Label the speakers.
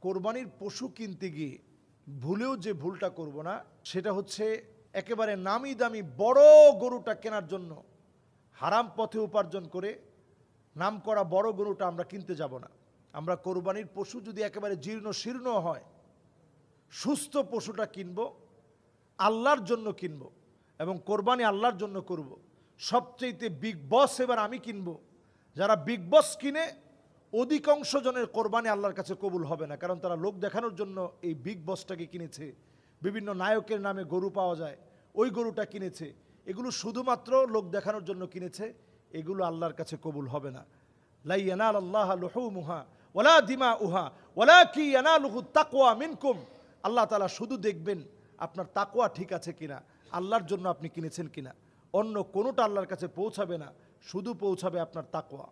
Speaker 1: কোরবানির পশু কিনতে গিয়ে ভুলেও যে ভুলটা করব না সেটা হচ্ছে একেবারে নামি দামি বড় গরুটা কেনার জন্য হারাম পথে উপার্জন করে নাম করা বড় গরুটা আমরা কিনতে যাব না। আমরা কোরবানির পশু যদি একেবারে জীর্ণ শীর্ণ হয়, সুস্থ পশুটা কিনব, আল্লাহর জন্য কিনব এবং কোরবানি আল্লাহর জন্য করব। সবচেয়ে বিগ বস এবার আমি কিনব। যারা বিগ বস কিনে অধিকাংশ জনের কোরবানি আল্লাহর কাছে কবুল হবে না, কারণ তারা লোক দেখানোর জন্য এই বিগ বসটাকে কিনেছে। বিভিন্ন নায়কের নামে গরু পাওয়া যায়, ওই গরুটা কিনেছে। এগুলো শুধুমাত্র লোক দেখানোর জন্য কিনেছে, এগুলো আল্লাহর কাছে কবুল হবে না। লা ইয়ানালাল্লাহু লুহুমুহা ওয়ালা দিমাউহা ওয়ালাকি ইয়ানালুহু তাকওয়া মিনকুম। আল্লাহ তাআলা শুধু দেখবেন আপনার তাকওয়া ঠিক আছে কিনা, আল্লাহর জন্য আপনি কিনেছেন কিনা। অন্য কোনোটা আল্লাহর কাছে পৌঁছাবে না, শুধু পৌঁছাবে আপনার তাকওয়া।